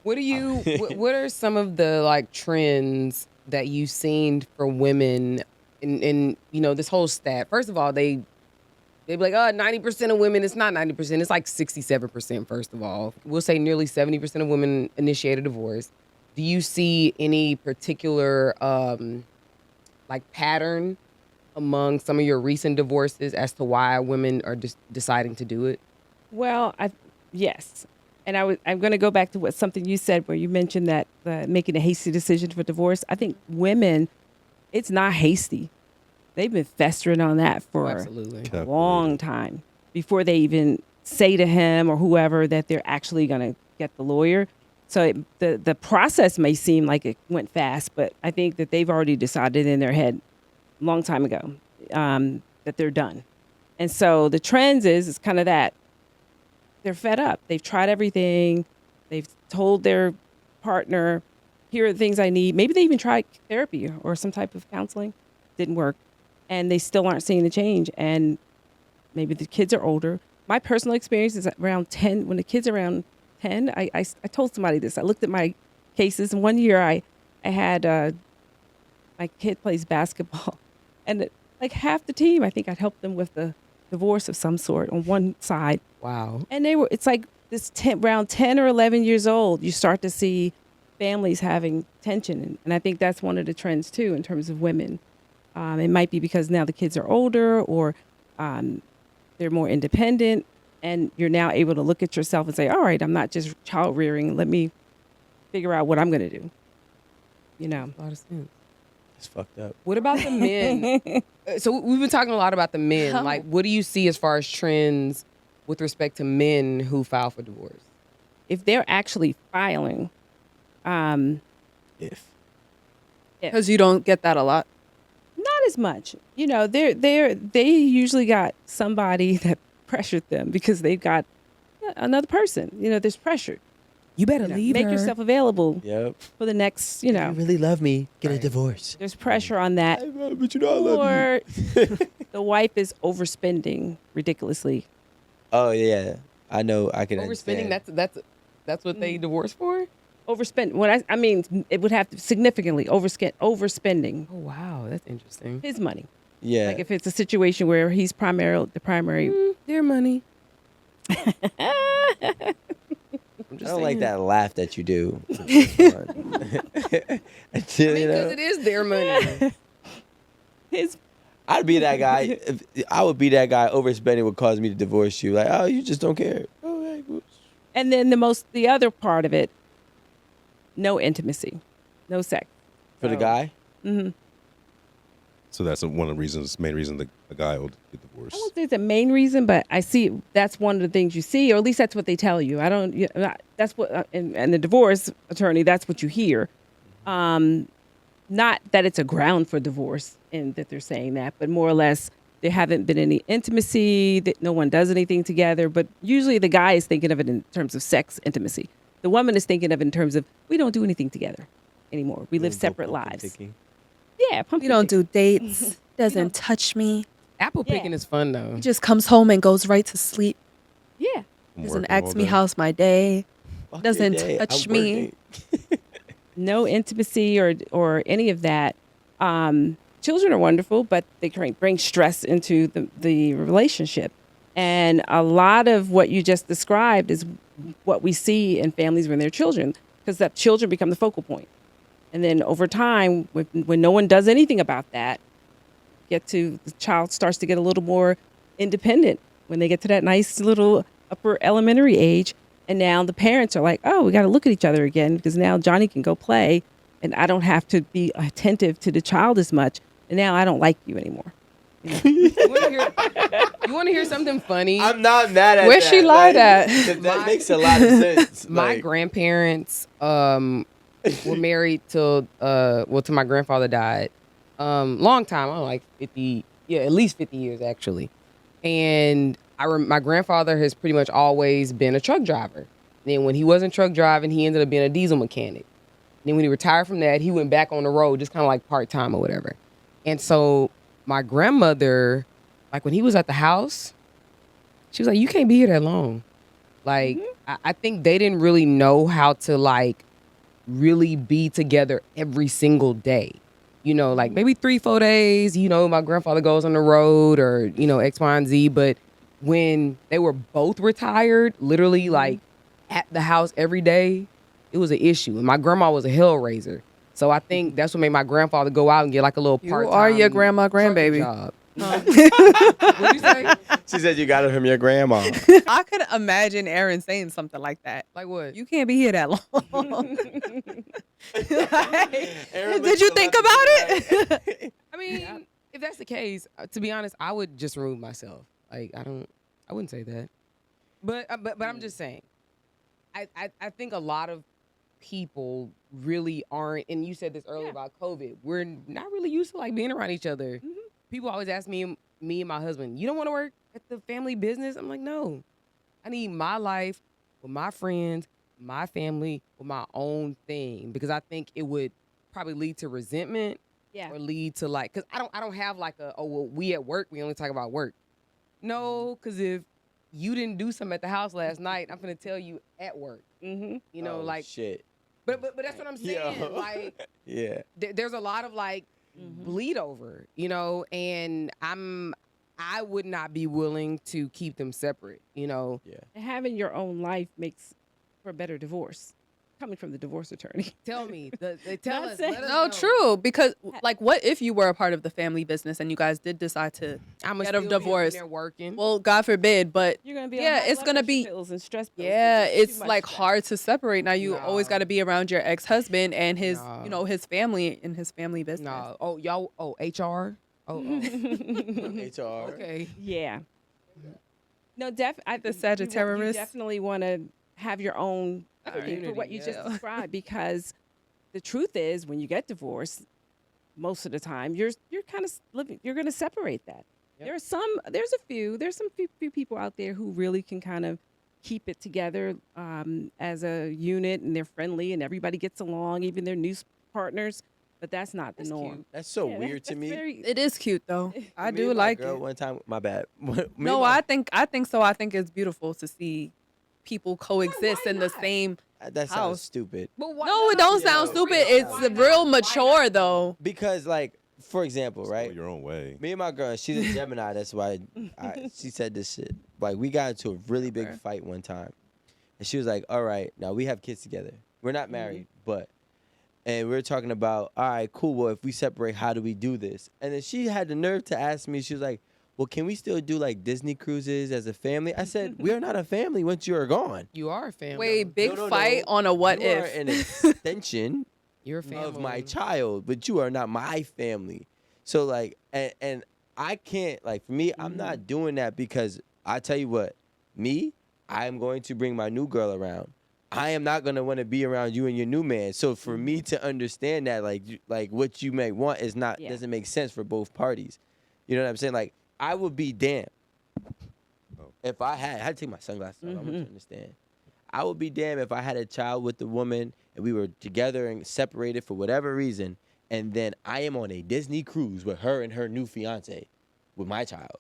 What are some of the like trends that you've seen for women in this whole stat? First of all, they'd be like, 90% of women, it's not 90%, it's like 67%, first of all. We'll say nearly 70% of women initiate a divorce. Do you see any particular like pattern among some of your recent divorces as to why women are just deciding to do it? Well, yes. And I'm going to go back to something you said where you mentioned that making a hasty decision for divorce. I think women, it's not hasty. They've been festering on that for Absolutely. a long time before they even say to him or whoever that they're actually going to get the lawyer. So the process may seem like it went fast, but I think that they've already decided in their head a long time ago that they're done. And so the trends is kind of that. They're fed up. They've tried everything. They've told their partner, here are the things I need. Maybe they even tried therapy or some type of counseling. Didn't work. And they still aren't seeing the change. And maybe the kids are older. My personal experience is around 10. When the kids are around 10, I told somebody this. I looked at my cases. And one year I had my kid plays basketball. And like half the team, I think I'd helped them with the divorce of some sort on one side. Wow. And it's like this around 10 or 11 years old, you start to see families having tension. And I think that's one of the trends too, in terms of women. It might be because now the kids are older or they're more independent and you're now able to look at yourself and say, all right, I'm not just child rearing. Let me figure out what I'm going to do. You know, A lot of sense. It's fucked up. What about the men? So we've been talking a lot about the men. Like, what do you see as far as trends with respect to men who file for divorce? If they're actually filing, because you don't get that a lot. Not as much. You know, they usually got somebody that pressured them because they've got another person. You know, there's pressure. You better leave Make her. yourself available Yep. for the next, If you really love me, get a divorce. There's pressure on that. But you know I love you. Or the wife is overspending ridiculously. Oh yeah, I know. I can Overspending. understand. That's what they divorce for. Overspend. When I mean, it would have to significantly overspending Oh wow, that's interesting. his money. Yeah. Like if it's a situation where he's the primary. Their money. I don't like that laugh that you do. Because it is their money. His I'd be that guy. I would be that guy. Overspending would cause me to divorce you. Like, oh, you just don't care. Oh, hey, whoops. And then the other part of it, no intimacy, no sex. For the guy? Mm-hmm. So that's one of the main reason the guy will get I divorced. won't say it's the main reason, but I see that's one of the things you see, or at least that's what they tell you. That's what, and the divorce attorney, that's what you hear. Not that it's a ground for divorce and that they're saying that, but more or less there haven't been any intimacy, that no one does anything together. But usually the guy is thinking of it in terms of sex intimacy. The woman is thinking of it in terms of, we don't do anything together anymore. We live separate lives. Yeah, We don't do dates. Doesn't touch me. Apple picking is fun though. He just comes home and goes right to sleep. Yeah. Doesn't ask me how's my day. Doesn't touch me. No intimacy or any of that. Children are wonderful, but they bring stress into the relationship. And a lot of what you just described is what we see in families when they're children, because that children become the focal point. And then over time, when no one does anything about that, the child starts to get a little more independent when they get to that nice little upper elementary age. And now the parents are like, oh, we got to look at each other again because now Johnny can go play and I don't have to be attentive to the child as much. And now I don't like you anymore. You want to hear something funny? I'm not mad at Where that. she lied at? That makes a lot of sense. My grandparents were married till my grandfather died. Long time, like 50, at least 50 years actually. And my grandfather has pretty much always been a truck driver. Then when he wasn't truck driving, he ended up being a diesel mechanic. Then when he retired from that, he went back on the road, just kind of like part-time or whatever. And so my grandmother, like when he was at the house, she was like, you can't be here that long. Like, I think they didn't really know how to like really be together every single day. You know, like maybe 3-4 days, you know, my grandfather goes on the road or, you know, X, Y, and Z. But when they were both retired, literally like at the house every day, it was an issue. And my grandma was a hell raiser. So I think that's what made my grandfather go out and get like a little You part-time are your grandma trucking grandbaby. job. What'd you say? She said you got it from your grandma. I could imagine Erin saying something like that. Like what? You can't be here that long. Aaron Did you think about it? I mean, if that's the case, to be honest, I would just remove myself. Like I wouldn't say that. But I'm just saying. I think a lot of people really aren't, and you said this earlier about COVID. We're not really used to like being around each other. People always ask me and my husband, you don't want to work at the family business? I'm like, no. I need my life with my friends, my family, with my own thing, because I think it would probably lead to resentment or lead to like, because I don't have like well, we at work, we only talk about work. No, because if you didn't do something at the house last night, I'm going to tell you at work. You know, like, shit. But that's what I'm saying. Yo. Like, Yeah. There's a lot of like bleed over, you know, and I would not be willing to keep them separate, you know. Yeah. And having your own life makes for a better divorce. Coming from the divorce attorney. Tell me. They tell Not us. saying- Let us No, know. true. Because, like, what if you were a part of the family business and you guys did decide to I'm get a divorce? They're working. Well, God forbid, but You're gonna be on yeah, high it's blood gonna pressure be pills and stress pills. yeah, It's just it's too much like stress. hard to separate. Now you always No. got to be around your ex-husband and his, No. you know, his family and his family business. No. Oh, y'all. Oh, HR. Oh. HR. Okay. Yeah. No, I The think you Sagittarius. definitely want to have your own everything for what you Unity, just yeah. described, because the truth is, when you get divorced, most of the time you're kind of living. You're going to separate that. Yep. There's some few people out there who really can kind of keep it together as a unit, and they're friendly and everybody gets along, even their new partners. But that's not the That's norm. cute. That's so Yeah, weird to that's me. very- It is cute though. I Me do and my like girl it. One time, my bad. No, I think so. I think it's beautiful to see people coexist in the not? same. that sounds house. stupid. But why No, it not? don't sound Yo, stupid. why It's not? real mature though. Because, like, for example, Just go right? your own way. Me and my girl, she's a Gemini. That's why she said this shit. Like, we got into a really big Okay. fight one time. And she was like, all right, now we have kids together. We're not married, but. And we were talking about, all right, cool. Well, if we separate, how do we do this? And then she had the nerve to ask me, she was like, well, can we still do like Disney cruises as a family? I said, we are not a family once you are gone. You are a family. Wait, big No, fight on a what you if? are an extension You're a family. of my child, but you are not my family. So like, and I can't, like, for me, I'm not doing that, because I tell you what, I am going to bring my new girl around. I am not gonna want to be around you and your new man. So for me to understand that, like what you may want is not doesn't make sense for both parties. You know what I'm saying? Like, I would be damned if I had to take my sunglasses off. I want you to understand. I would be damned if I had a child with the woman and we were together and separated for whatever reason, and then I am on a Disney cruise with her and her new fiance with my child.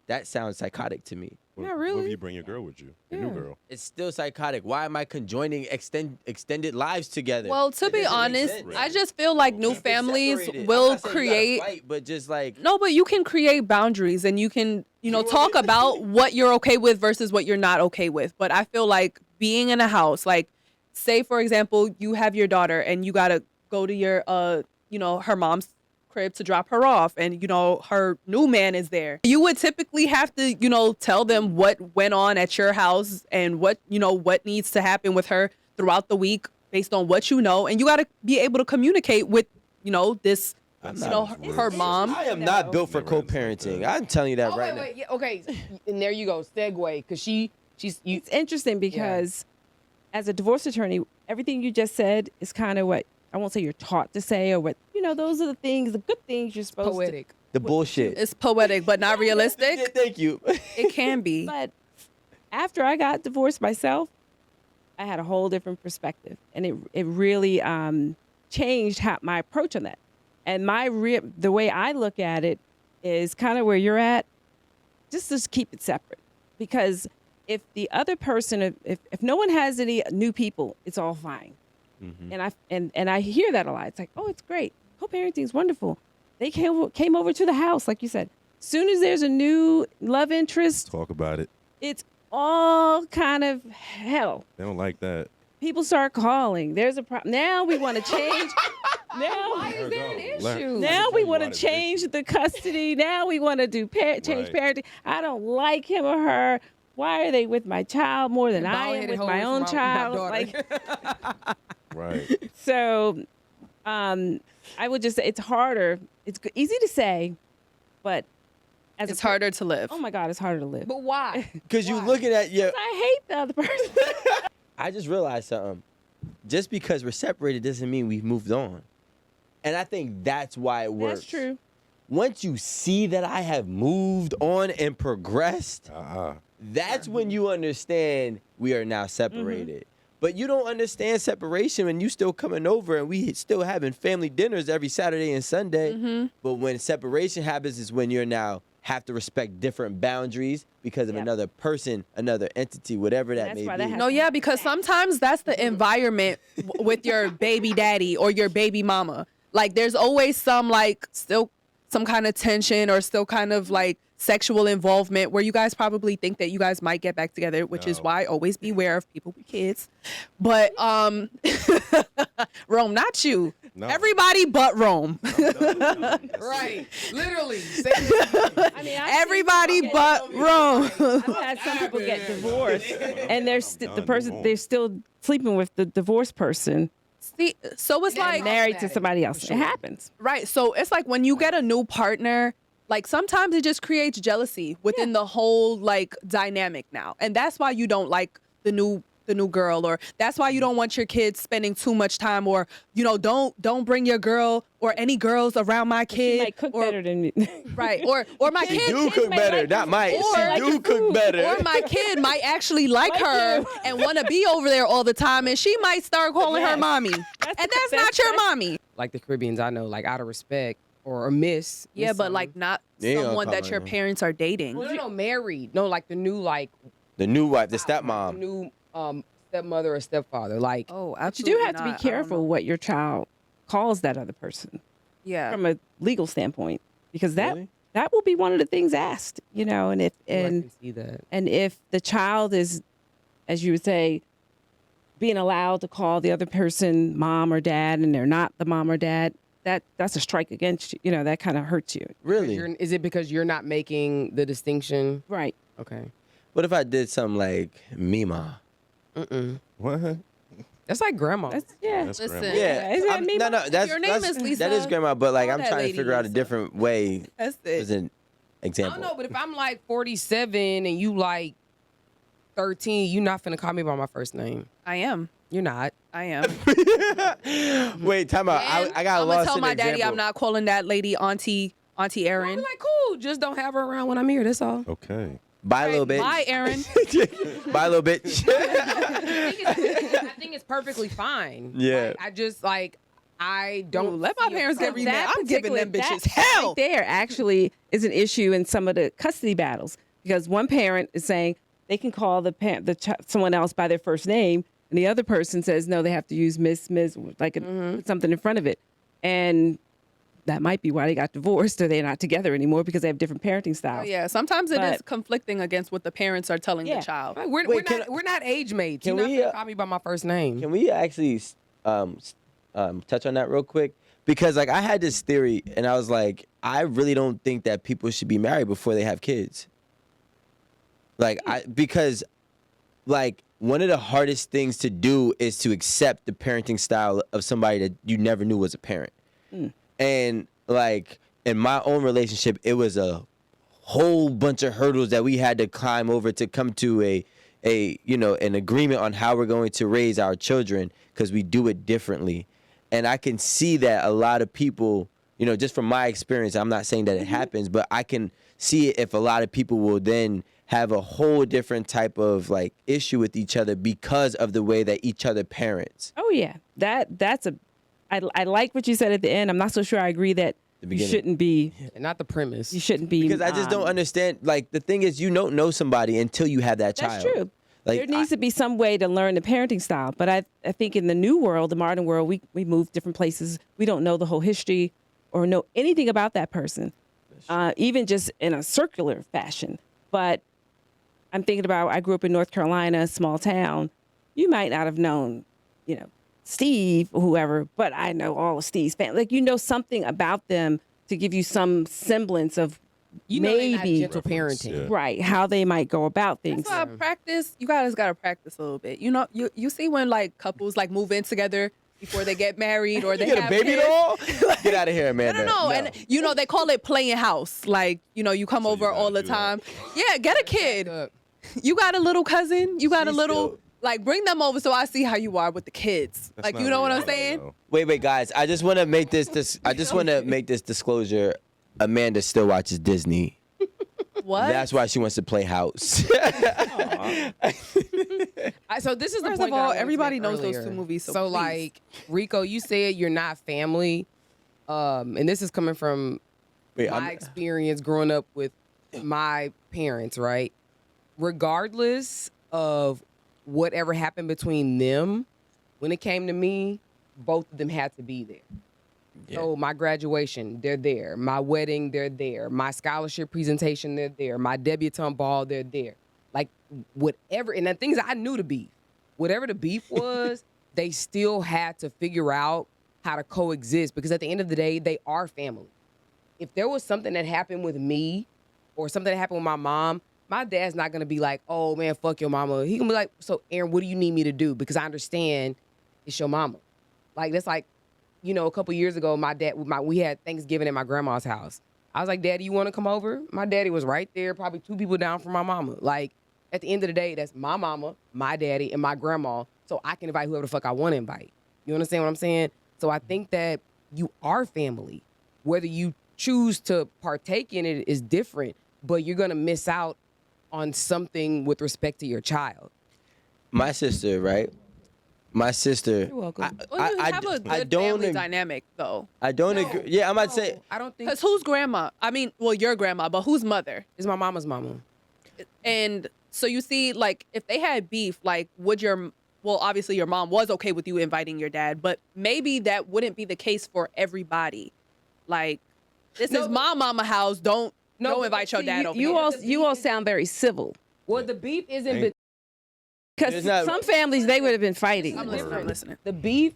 That sounds psychotic to me. What, Not What really. if you bring your girl with you? Your new Yeah. girl. It's still psychotic. Why am I conjoining extended lives together? Well, to It be doesn't make honest, sense. I just feel like new Keep it families separated. I'm will not saying you gotta create. fight, but just like No, but you can create boundaries and you can, want talk me- about what you're okay with versus what you're not okay with. But I feel like being in a house, like, say, for example, you have your daughter and you got to go to your, her mom's crib to drop her off, and, her new man is there. You would typically have to, tell them what went on at your house and what needs to happen with her throughout the week based on what you know. And you got to be able to communicate with, this, I'm her, not- her mom. I am not built for Never ends like co-parenting. that. I'm telling you that Oh, right wait. Yeah, okay. And there you go. Segue. Because she's you. It's interesting because as a divorce attorney, everything you just said is kind of what, I won't say you're taught to say, or what, those are the things, the good things you're supposed Poetic. now. The bullshit. It's poetic, but not Yeah, realistic. thank you. It can be. to. But after I got divorced myself, I had a whole different perspective, and it really changed my approach on that. And the way I look at it is kind of where you're at. Just keep it separate, because if the other person, if no one has any new people, it's all fine. And I hear that a lot. It's like, oh, it's great. Co-parenting is wonderful. They came over to the house, like you said. Soon as there's a new love interest, Talk about it. it's all kind of hell. They don't like that. People start calling. There's a problem. Now we want to change. Why is there an issue? Now we want to change the custody. Now we want to do change parenting. I don't like him or her. Why are they with my child more than I am with my own child? Right. So, I would just say it's harder. It's easy to say, but It's harder to live. Oh my God, it's harder to live. But why? Because you looking at your. I hate the other person. I just realized something. Just because we're separated doesn't mean we've moved on. And I think that's why it works. That's true. Once you see that I have moved on and progressed, that's when you understand we are now separated. But you don't understand separation when you still coming over and we still having family dinners every Saturday and Sunday. But when separation happens is when you're now have to respect different boundaries because of another person, another entity, whatever that may be. No, yeah, because sometimes that's the environment with your baby daddy or your baby mama. Like there's always some like still some kind of tension or still kind of like sexual involvement where you guys probably think that you guys might get back together, which is why always beware of people with kids. But Rome, not you. No. Everybody but Rome. Right. Literally. Everybody but Rome. I've had some people get divorced, and they're they're still sleeping with the divorced person. See, so it's like married to somebody else. It happens. Right. So it's like when you get a new partner, like sometimes it just creates jealousy within the whole like dynamic now. And that's why you don't like the new girl, or that's why you don't want your kids spending too much time, or don't bring your girl or any girls around my kid. She might cook better than me. Right. Or my She kid do cook better, not might. She do cook better. or my kid might actually like her and want to be over there all the time, and she might start calling her mommy. And that's not your mommy. Like the Caribbeans, I know, like out of respect or a miss. Yeah, but like not someone that your parents are dating. No, married. No, like the new the new wife, the the stepmom. new stepmother or stepfather. Like Oh, You absolutely. do have to be careful what your child calls that other person Yeah. from a legal standpoint, because that Really? that will be one of the things asked. And if I can see that. and if the child is, as you would say, being allowed to call the other person mom or dad, and they're not the mom or dad, that's a strike against you. That kind of hurts you. Really? Is it because you're not making the distinction? Right. Okay. What if I did something like Mima? What? That's like grandma. That's Listen. grandma. Yeah. Is that Mima? No, that's Your name is Lisa. That is grandma, but like Call I'm that trying to lady figure out a Lisa. different way That's as it. an I example. don't know, but if I'm like 47 and you like 13, you're not finna call me by my first name. I am. You're not. I am. Wait, time out. I got I'm lost gonna tell in my the daddy example. I'm not calling that lady Auntie I'm Erin. like, cool. Just don't have her around when I'm here. That's all. Okay. Bye, little bitch. Bye, Erin. Bye, little bitch. I think it's perfectly fine. Yeah. Like, I just like I don't Let my see a parents get problem. remade. I'm giving them bitches that hell. Right there actually is an issue in some of the custody battles, because one parent is saying they can call someone else by their first name, and the other person says no, they have to use Miss, like put something in front of it, and that might be why they got divorced, or they're not together anymore because they have different parenting Oh, styles. yeah, sometimes it is But- conflicting against what the parents are telling Yeah. the child. Like, we're Wait, not we're not age mates. can You're not we, gonna call me by my first name. Can we actually touch on that real quick? Because like I had this theory, and I was like, I really don't think that people should be married before they have kids. Like because like one of the hardest things to do is to accept the parenting style of somebody that you never knew was a parent. And like in my own relationship, it was a whole bunch of hurdles that we had to climb over to come to an agreement on how we're going to raise our children, because we do it differently. And I can see that a lot of people, just from my experience, I'm not saying that it happens, but I can see it if a lot of people will then have a whole different type of like issue with each other because of the way that each other parents. Oh yeah, that's I like what you said at the end. I'm not so sure I agree that the you beginning. shouldn't be. And not the premise. You shouldn't be. Because I just don't understand. Like, the thing is, you don't know somebody until you have that That's child. true. Like, There needs to be some way to learn the parenting style. But I think in the new world, the modern world, we move different places. We don't know the whole history or know anything about that person, even just in a circular fashion. But I'm thinking about, I grew up in North Carolina, a small town. You might not have known, Steve or whoever, but I know all of Steve's family. Like, you know something about them to give you some semblance of You know they not maybe gentle parenting. Yeah. right how they might go about things. That's why I practice. You guys gotta practice a little bit. You know, you see when like couples like move in together before they get married or they you get a have baby kids. doll? Get out of here, man. No. And they call it playing house. Like, you come So you over all gotta the do time. Yeah, get a kid. Up. You got a little cousin. You got a She's little still- like bring them over so I see how you are with the kids. That's Like, not you know what I'm reality, saying? though. Wait, guys. I just want to make this. I just want to make this disclosure. Amanda still watches Disney. What? That's why she wants to play house. So this is the First point of that I all, wanted to everybody make knows those earlier. two movies, so please. like, Rico, you said you're not family, and this is coming from Wait, my experience growing up with my parents, right? Regardless of whatever happened between them, when it came to me, both of them had to be there. Yeah. So my graduation, they're there. My wedding, they're there. My scholarship presentation, they're there. My debutante ball, they're there. Like, whatever, and the things I knew the beef, whatever the beef was, they still had to figure out how to coexist, because at the end of the day, they are family. If there was something that happened with me or something that happened with my mom, my dad's not gonna be like, oh man, fuck your mama. He gonna be like, so Erin, what do you need me to do? Because I understand it's your mama. Like, that's like, a couple years ago, my dad, we had Thanksgiving at my grandma's house. I was like, Daddy, you want to come over? My daddy was right there, probably 2 people down from my mama. Like, at the end of the day, that's my mama, my daddy, and my grandma. So I can invite whoever the fuck I want to invite. You understand what I'm saying? So I think that you are family. Whether you choose to partake in it is different, but you're gonna miss out on something with respect to your child. My sister, right? My sister. You're welcome. Well, you have a good family dynamic, though. I don't agree. Yeah, I'm about to say. No, I don't think Because whose grandma? I mean, well, your grandma, but whose mother? it's my mama's mama. And so you see, like, if they had beef, like, well, obviously your mom was okay with you inviting your dad, but maybe that wouldn't be the case for everybody. Like, this is my mama house. Don't invite your dad over You here. you all sound very civil. Well, the beef isn't. Ain't- Because It's not- some families, they would have been fighting. I'm listening. I'm listening. The beef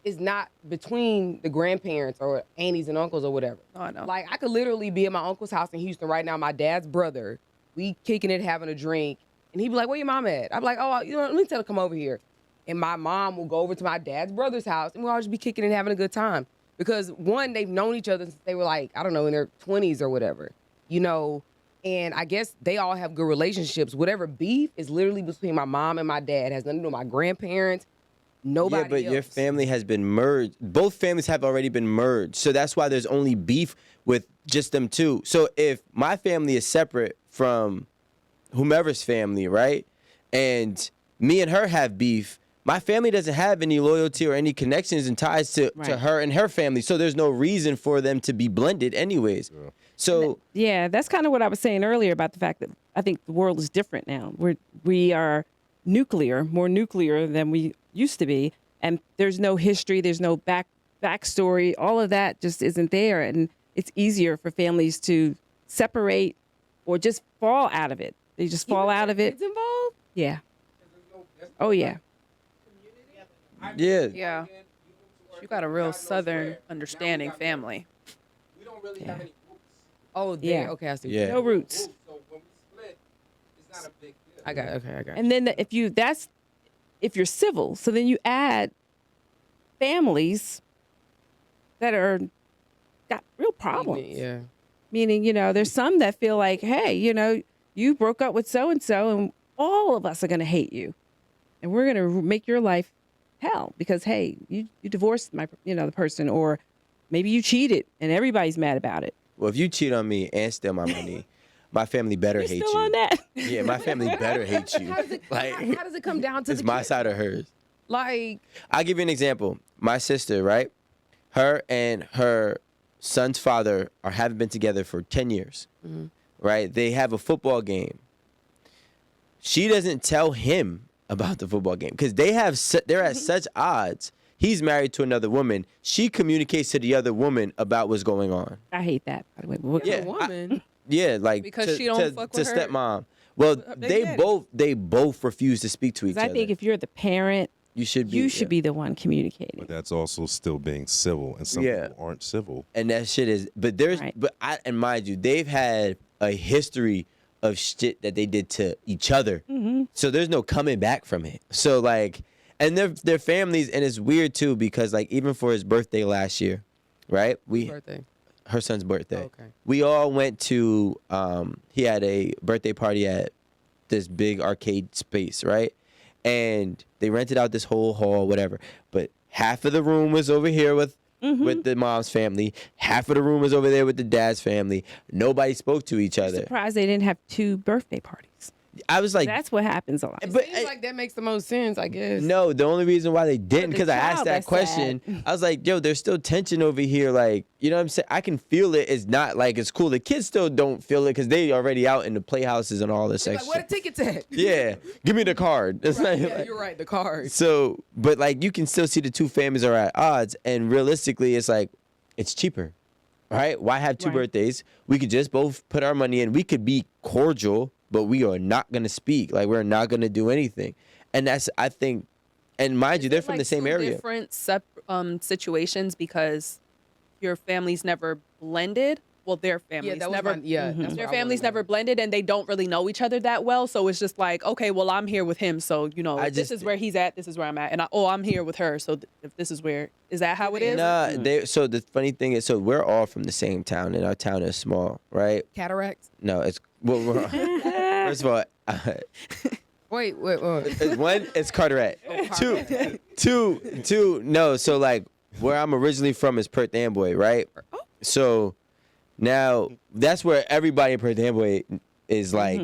is not between the grandparents or aunties and uncles or whatever. Oh, I know. Like, I could literally be at my uncle's house in Houston right now, my dad's brother. We kicking it, having a drink. And he'd be like, where your mom at? I'm like, oh, let me tell her to come over here. And my mom will go over to my dad's brother's house, and we'll all just be kicking it, having a good time. Because, one, they've known each other since they were like, I don't know, in their 20s or whatever. And I guess they all have good relationships. Whatever beef is literally between my mom and my dad. It has nothing to do with my grandparents. Nobody Yeah, but else. your family has been merged. Both families have already been merged. So that's why there's only beef with just them two. So if my family is separate from whomever's family, right? And me and her have beef, my family doesn't have any loyalty or any connections and ties to Right. her and her family. So there's no reason for them to be blended anyways. So Yeah, that's kind of what I was saying earlier about the fact that I think the world is different now. We are more nuclear than we used to be, and there's no history, there's no backstory. All of that just isn't there, and it's easier for families to separate or just fall out of it. They just fall out of it. Kids involved? Yeah. Oh yeah. yeah. Yeah. You got a real Southern understanding family. We don't really have any roots. Oh, Yeah. Okay, I see. Yeah. No roots. So when we split, it's not a big deal. I got it. Okay. And then if you're civil, so then you add families that are got real problems. Yeah. Meaning, there's some that feel like, hey, you broke up with so and so, and all of us are going to hate you, and we're going to make your life hell because, hey, you divorced the person, or maybe you cheated, and everybody's mad about it. Well, if you cheat on me and steal my money, my family better You're hate still you. on that. Yeah, my family better hate you. How does it come down to it's the my kid? side or hers. Like, I'll give you an example. My sister, right? Her and her son's father haven't been together for 10 years, right? They have a football game. She doesn't tell him about the football game because they're at such odds. He's married to another woman. She communicates to the other woman about what's going on. I hate that, by the way. But Yeah, A woman. Yeah, like Because she don't fuck with her stepmom. Well, baby they both refuse to speak to each 'cause I other. think if you're the parent, you should be be the one communicating. But that's also still being civil, and some Yeah. people aren't civil. And that shit is, but there's, Right. and mind you, they've had a history of shit that they did to each other. So there's no coming back from it. So like, and their families, and it's weird too because like even for his birthday last year, right? Birthday. Her son's birthday. Okay. We all went to, he had a birthday party at this big arcade space, right? And they rented out this whole hall, whatever. But half of the room was over here with the mom's family. Half of the room was over there with the dad's family. Nobody spoke to each other. Surprised they didn't have 2 birthday parties. I was like, That's what happens a lot. It But, seems like that makes the most sense, I guess. no, the only reason why they didn't, the because I asked child, that that's question. sad. I was like, yo, there's still tension over here. Like, you know what I'm saying? I can feel it. It's not like it's cool. The kids still don't feel it because they already out in the playhouses and all this It's extra. like, where the tickets at? Yeah, give me the card. It's Right, not yeah, like- you're right. The cards. So, but like you can still see the two families are at odds, and realistically, it's like it's cheaper, right? Why have 2 Right. birthdays? We could just both put our money in. We could be cordial, but we are not gonna speak. Like we're not gonna do anything, and that's I think. And mind you, they're from Like the same two area. Different situations because your families never blended. Well, their families that was never. my- yeah, that's Their what I families wanna never know. blended, and they don't really know each other that well. So it's just like, okay, well, I'm here with him, so you know, I this just- is where he's at. This is where I'm at, and I'm here with her. So if this is where is that how it is? Nah, so the funny thing is, so we're all from the same town, and our town is small, right? Cataracts? No, it's well, first of all, Wait. it's one, it's Carteret. Two. No, so like where I'm originally from is Perth Amboy, right? So now that's where everybody in Perth Amboy is like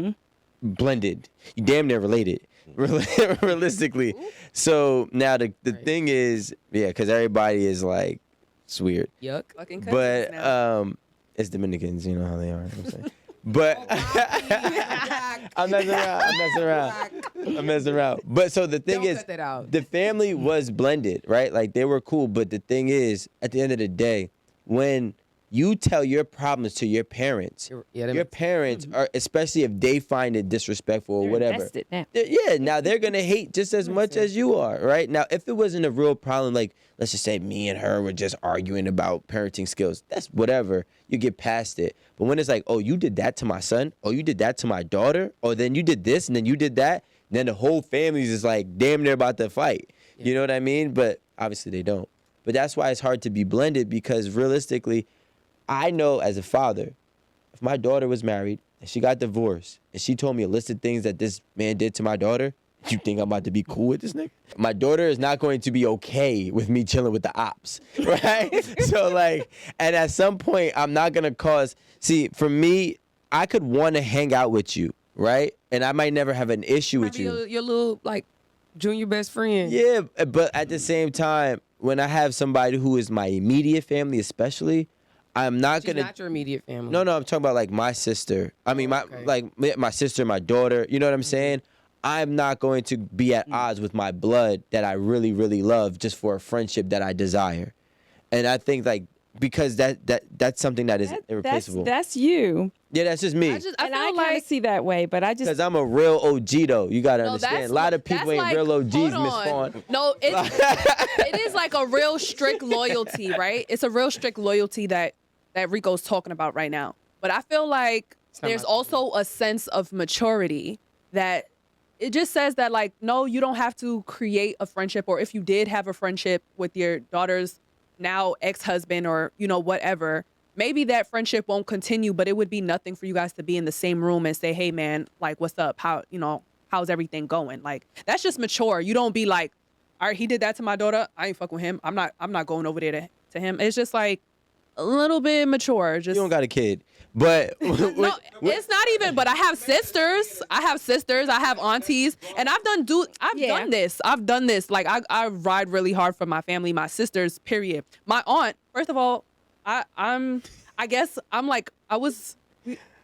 blended. You damn near related, realistically. So now the thing is, yeah, because everybody is like, it's weird. Yuck. Fucking cousins But now. it's Dominicans, you know how they are. I'm saying. But I'm messing around. But so the thing Don't is, cut that out. the family was blended, right? Like they were cool. But the thing is, at the end of the day, when you tell your problems to your parents, Yeah, that your makes- parents are, especially if they find it disrespectful or They're whatever. invested now. Yeah, now they're gonna hate just as much as you are, right? Now, if it wasn't a real problem, like let's just say me and her were just arguing about parenting skills, that's whatever. You get past it. But when it's like, oh, you did that to my son, oh, you did that to my daughter, or then you did this and then you did that, then the whole family's just like damn near about to fight. You know what I mean? But obviously they don't. But that's why it's hard to be blended because realistically, I know as a father, if my daughter was married and she got divorced and she told me a list of things that this man did to my daughter, you think I'm about to be cool with this nigga? My daughter is not going to be okay with me chilling with the ops, right? So like, and at some point, I'm not gonna cause. See, for me, I could want to hang out with you, right? And I might never have an issue with Maybe you. your little like junior best friend. Yeah, but at the same time, when I have somebody who is my immediate family, especially, I'm not She's gonna. not your immediate family. No, I'm talking about like my sister. I mean, okay. my sister, my daughter. You know what I'm saying? I'm not going to be at odds with my blood that I really, really love just for a friendship that I desire. And I think like because that's something that is irreplaceable. That's you. Yeah, that's just me. I And feel I kind like of see that way, but I just Because I'm a real OG though. You gotta No, understand. that's- A lot of people that's ain't like- real OGs, hold Miss on. Fawn. No, it is like a real strict loyalty, right? It's a real strict loyalty that Rico's talking about right now. But I feel like not there's my also a sense of maturity that it just says that like, no, you don't have to create a friendship, or if you did have a friendship with your daughter's now ex-husband or, you know, whatever, maybe that friendship won't continue, but it would be nothing for you guys to be in the same room and say, hey man, like, what's up? How, you know, how's everything going? Like, that's just mature. You don't be like, all right, he did that to my daughter. I ain't fucking with him. I'm not going over there to him. It's just like a little bit mature. Just You don't got a kid. But no, it's not even. But I have sisters. I have aunties, and I've done this. Like I ride really hard for my family, my sisters. Period. My aunt. First of all, I guess I'm like, it was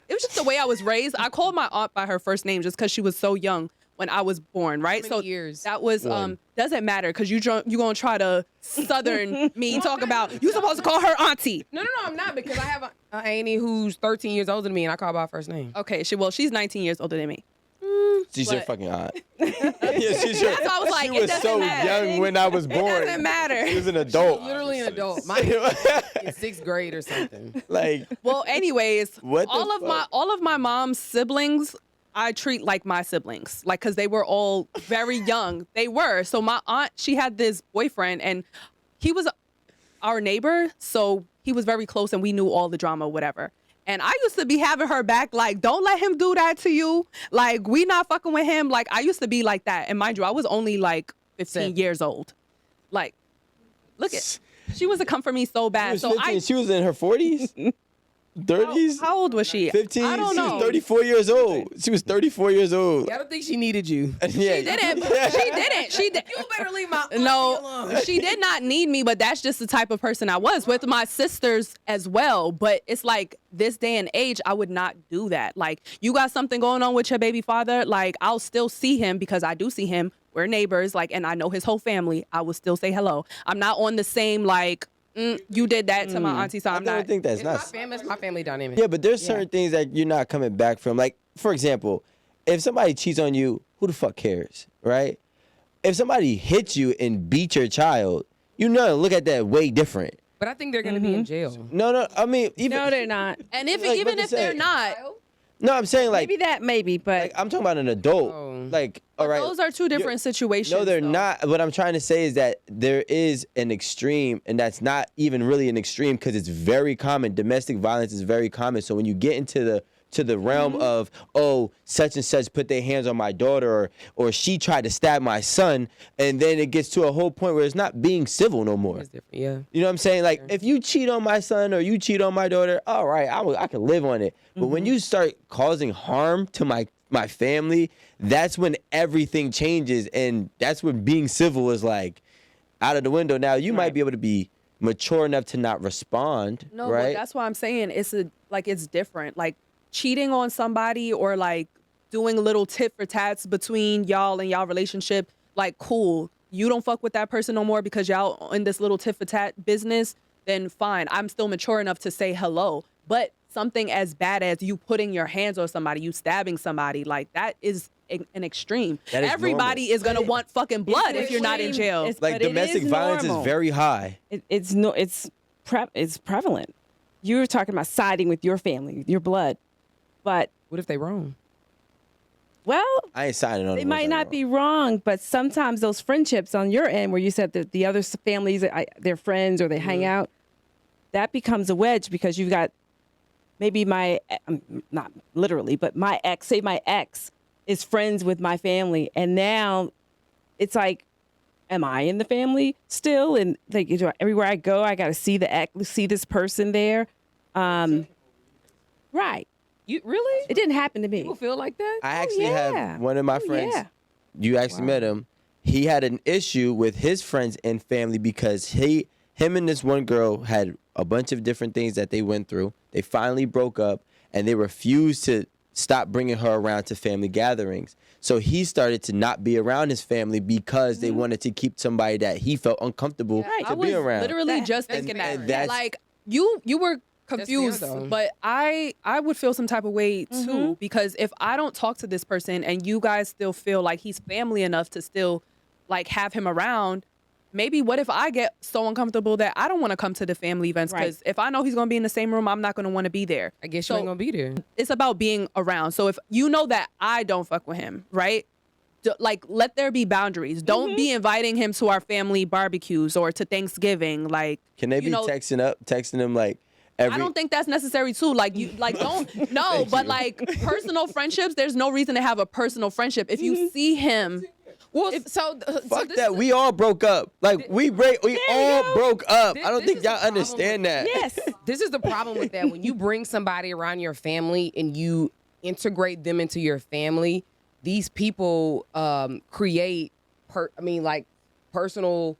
just the way I was raised. I called my aunt by her first name just because she was so young when I was born, right? How many years? That was One. doesn't matter because you gonna try to southern me talk about you supposed to call her auntie. No, I'm not, because I have a auntie who's 13 years older than me, and I call her by her first name. Okay, she's 19 years older than me. She's your But- fucking aunt. Yeah, she's your, That's why I was like, she it was doesn't so matter. young when I was born. Doesn't matter. She was an adult. Literally an adult. My in sixth grade or something. Like, Well, anyways, What the all of my mom's siblings, I treat like my siblings, like because they were all very young. They were. So my aunt, she had this boyfriend, and he was our neighbor, so he was very close, and we knew all the drama, whatever. And I used to be having her back, like, don't let him do that to you. Like, we not fucking with him. Like, I used to be like that. And mind you, I was only like 15 years old. Like, look at, she was to come for me so she bad. was So 15. She was in her 40s, 30s, how old was she? 15. I don't She know. was 34 years old. She was 34 years old. I don't think she needed you. Yeah. She didn't. She didn't. She did. You better leave my auntie No, alone. she did not need me, but that's just the type of person I was with my sisters as well. But it's like this day and age, I would not do that. Like, you got something going on with your baby father, like, I'll still see him because I do see him. We're neighbors, like, and I know his whole family. I will still say hello. I'm not on the same, like, you did that to my auntie, so I I'm don't not. think that's It's my not. family. It's my family dynamic. Yeah, but there's certain things that you're not coming back from. Like, for example, if somebody cheats on you, who the fuck cares, right? If somebody hits you and beats your child, you know, look at that way different. But I think they're going to be in jail. No, I mean, even No, they're not. And if Like, even what if to they're say? not, no, I'm saying like, Maybe, but like I'm talking about an adult. Oh. Like, all right, those are two different situations. no, they're though. not. What I'm trying to say is that there is an extreme, and that's not even really an extreme because it's very common. Domestic violence is very common. So when you get into the realm of, oh, such and such put their hands on my daughter, or she tried to stab my son, and then it gets to a whole point where it's not being civil no more. It's different. Yeah. You know what I'm saying? Like, if you cheat on my son or you cheat on my daughter, all right, I can live on it. But when you start causing harm to my family, that's when everything changes, and that's when being civil is like out of the window. Now you might be able to be mature enough to not respond, No, right? but that's why I'm saying it's different. Like, cheating on somebody or like doing little tit for tats between y'all and y'all relationship, like, cool. You don't fuck with that person no more because y'all in this little tit for tat business, then fine. I'm still mature enough to say hello. But something as bad as you putting your hands on somebody, you stabbing somebody, like, that is an extreme. That is Everybody normal. is gonna want fucking blood if you're not in jail. Like, but it domestic is violence normal. is very high. It's prevalent. You were talking about siding with your family, your blood, but What if they wrong? well, I ain't signing on. they might not be wrong, but sometimes those friendships on your end, where you said that the other families, they're friends or they hang out, that becomes a wedge because you've got maybe not literally, but my ex is friends with my family, and now it's like, am I in the family still? And like, everywhere I go, I got to see see this person there. Right. You really? It didn't happen to me. People feel like that? I actually yeah. have one of my Oh, friends. yeah. You actually met him. He had an issue with his friends and family because him and this one girl had a bunch of different things that they went through. They finally broke up, and they refused to stop bringing her around to family gatherings. So he started to not be around his family because they wanted to keep somebody that he felt uncomfortable Right. to I was be around. literally just and- thinking and that. that's- Like, you were confused, fair, though. but I would feel some type of way too, because if I don't talk to this person and you guys still feel like he's family enough to still like have him around, maybe what if I get so uncomfortable that I don't want to come to the family events, because if I know he's going to be in the same room, I'm not going to want to be there. I guess So you ain't going to be there. it's about being around. So if you know that I don't fuck with him, right? Like, let there be boundaries. Don't be inviting him to our family barbecues or to Thanksgiving. Like, Can they be texting him like every? I don't think that's necessary too. Like, you don't no, but like personal friendships, there's no reason to have a personal friendship. If you see him, Well, Fuck that. We all broke up. Like, we all broke up. I don't think y'all understand that. Yes. This is the problem with that. When you bring somebody around your family and you integrate them into your family, these people create personal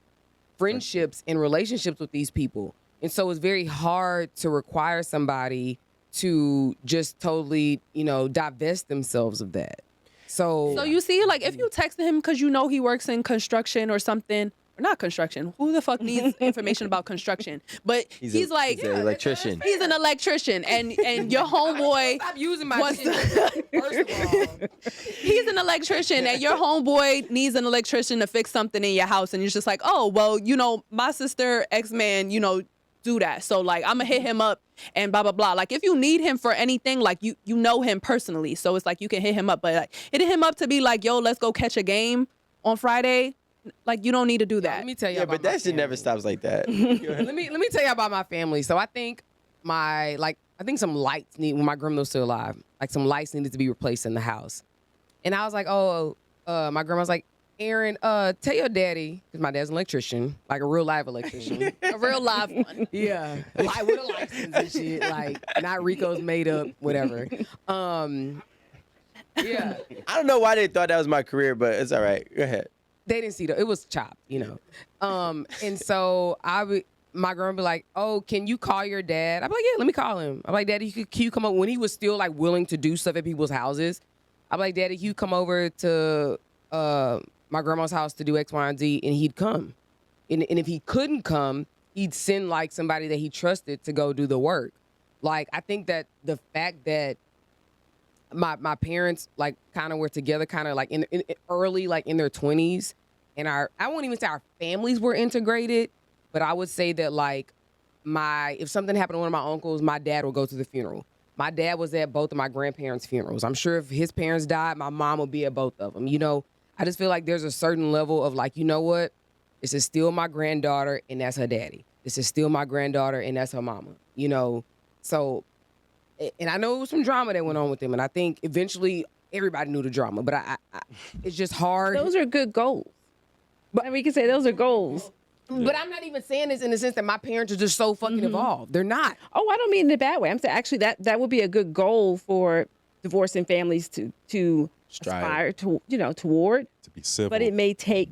friendships and relationships with these people. And so it's very hard to require somebody to just totally, divest themselves of that. So you see, like, if you text him because you know he works in construction or something, or not construction, who the fuck needs information about construction? But he's like, an electrician. he's an electrician, and your homeboy Stop using my wants shit. First of all, he's an electrician, and your homeboy needs an electrician to fix something in your house, and you're just like, oh, well, my sister, ex-man, do that. So, like, I'm gonna hit him up and blah, blah, blah. Like, if you need him for anything, like, you know him personally. So it's like you can hit him up. But, like, hitting him up to be like, yo, let's go catch a game on Friday, like, you don't need to do that. let me tell you Yeah, about but that my shit never family. stops like that. Let me tell you about my family. So I think some lights when my grandma was still alive, like some lights needed to be replaced in the house. And I was like, my grandma's like, Erin, tell your daddy, because my dad's an electrician, like a real live electrician. A real live one. Yeah. Like with a license and shit. Like not Rico's made up, whatever. Yeah. I don't know why they thought that was my career, but it's all right. Go ahead. They didn't see it was chopped, and so my grandma be like, oh, can you call your dad? I'm like, yeah, let me call him. I'm like, Daddy, can you come up when he was still like willing to do stuff at people's houses? I'm like, Daddy, can you come over to my grandma's house to do X, Y, and Z, and he'd come. And if he couldn't come, he'd send like somebody that he trusted to go do the work. Like, I think that the fact that my parents like kind of were together, kind of like in early, like in their 20s, and I won't even say our families were integrated, but I would say that like if something happened to one of my uncles, my dad would go to the funeral. My dad was at both of my grandparents' funerals. I'm sure if his parents died, my mom would be at both of them. I just feel like there's a certain level of like, you know what? This is still my granddaughter and that's her daddy. This is still my granddaughter and that's her mama. So, and I know it was some drama that went on with them, and I think eventually everybody knew the drama, but I it's just hard. Those are good goals. But we can say those are goals. But I'm not even saying this in the sense that my parents are just so fucking involved. They're not. Oh, I don't mean in a bad way. I'm saying actually that would be a good goal for divorcing families to aspire to, toward. To be civil. But it may take,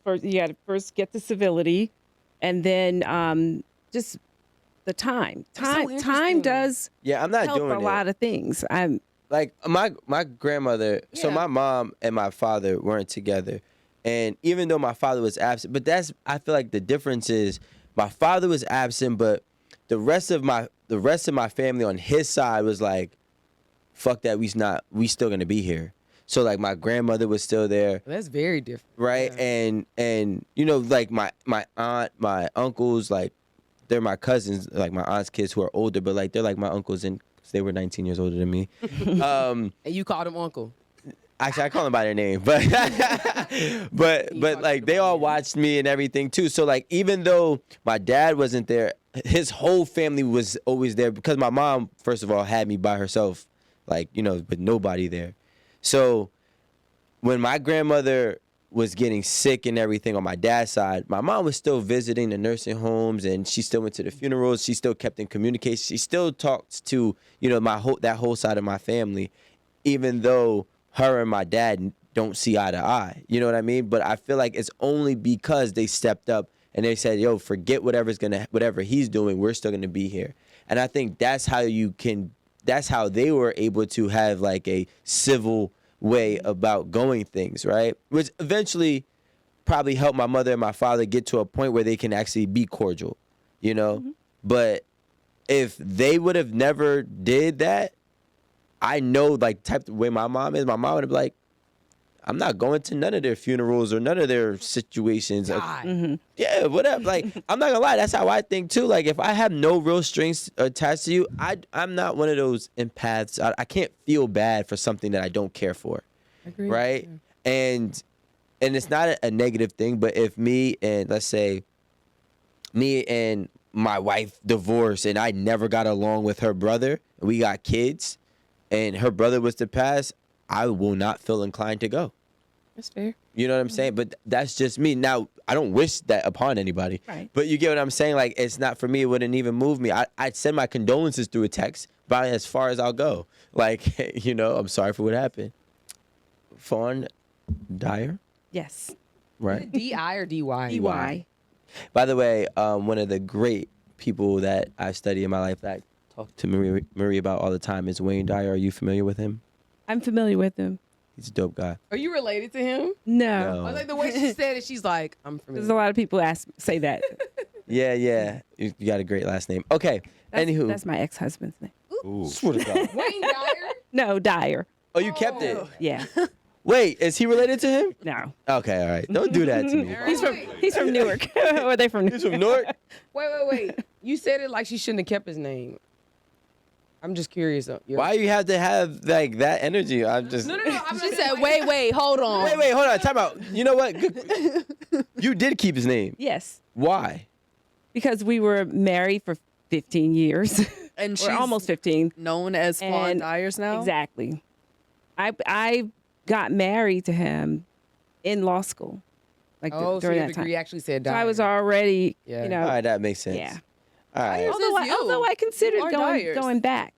first you got to first get the civility, and then just the time. Time does Yeah, I'm not help doing a lot of things. Like my grandmother, so Yeah. my mom and my father weren't together. And even though my father was absent, but I feel like the difference is my father was absent, but the rest of my family on his side was like, fuck that, we still gonna be here. So like my grandmother was still there, That's very different. right? Yeah. And like my aunt, my uncles, like they're my cousins, like my aunt's kids who are older, but like they're like my uncles and they were 19 years older than me. And you called him uncle. Actually, I call them by their name, but but like they all watched me and everything too. So like even though my dad wasn't there, his whole family was always there because my mom, first of all, had me by herself, like with nobody there. So when my grandmother was getting sick and everything on my dad's side, my mom was still visiting the nursing homes and she still went to the funerals. She still kept in communication. She still talked to that whole side of my family, even though her and my dad don't see eye to eye. You know what I mean? But I feel like it's only because they stepped up and they said, yo, forget whatever he's doing, we're still gonna be here. And I think that's how they were able to have like a civil way about going things, right? Which eventually probably helped my mother and my father get to a point where they can actually be cordial, But if they would have never did that, I know like type the way my mom is, my mom would have been like, I'm not going to none of their funerals or none of their situations. God. Yeah, whatever. Like, I'm not gonna lie, that's how I think too. Like, if I have no real strings attached to you, I'm not one of those empaths. I can't feel bad for something that I don't care for. Agreed. Right? And it's not a negative thing, but if me and let's say me and my wife divorced and I never got along with her brother, and we got kids, and her brother was to pass, I will not feel inclined to go. That's fair. You know what I'm saying? But that's just me. Now, I don't wish that upon anybody. Right. But you get what I'm saying? Like, it's not for me. It wouldn't even move me. I'd send my condolences through a text, about as far as I'll go. Like, I'm sorry for what happened. Fawn Dyer, Yes. right? D-I or D-Y? EY. By the way, one of the great people that I study in my life that I talk to Marie about all the time is Wayne Dyer. Are you familiar with him? I'm familiar with him. He's a dope guy. Are you related to him? No. I was like, the way she said it, she's like, I'm familiar. There's a lot of people say that. Yeah. You got a great last name. Okay. Anywho. That's my ex-husband's name. Ooh. Swear to God. Wayne Dyer? No, Dyer. Oh, you kept it. Yeah. Wait, is he related to him? No. Okay, all right. Don't do that to me. He's from Newark. Or are they from He's from Newark? Wait. You said it like she shouldn't have kept his name. I'm just curious. Why you have to have like that energy? I'm just. No. She said, wait, hold on. Wait, hold on. Time out. You know what? You did keep his name. Yes. Why? Because we were married for 15 years. And Or she's almost 15. known as Fawn And- Dyers now. Exactly. I got married to him in law school. Like so during your that time. degree actually said So Dyer. I was already, Yeah. you know. All right, that makes sense. Yeah. All right. Dyers is you. Although I considered You are Dyers. going back.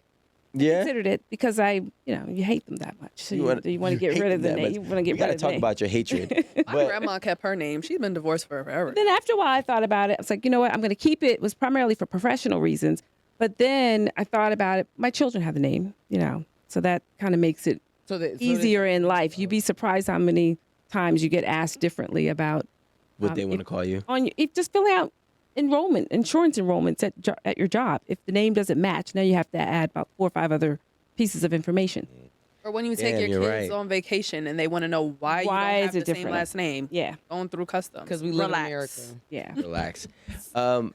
Yeah. Considered it because you hate them that much. So you want to get hate rid of the them that name. much. You want to get We rid gotta of the talk name. about your hatred. My But grandma kept her name. She's been divorced for forever. Then after a while, I thought about it. I was like, you know what? I'm going to keep it. It was primarily for professional reasons. But then I thought about it. My children have the name, so that kind of makes it easier in life. You'd be surprised how many times you get asked differently about what they want to call you. if just filling out insurance enrollments at your job. If the name doesn't match, now you have to add about 4 or 5 other pieces of information. Or when you take Damn, your you're kids right. on vacation and they want to know why you don't is have it the same different? last name. Yeah, Going through customs. because we live Relax. in America. yeah. Relax.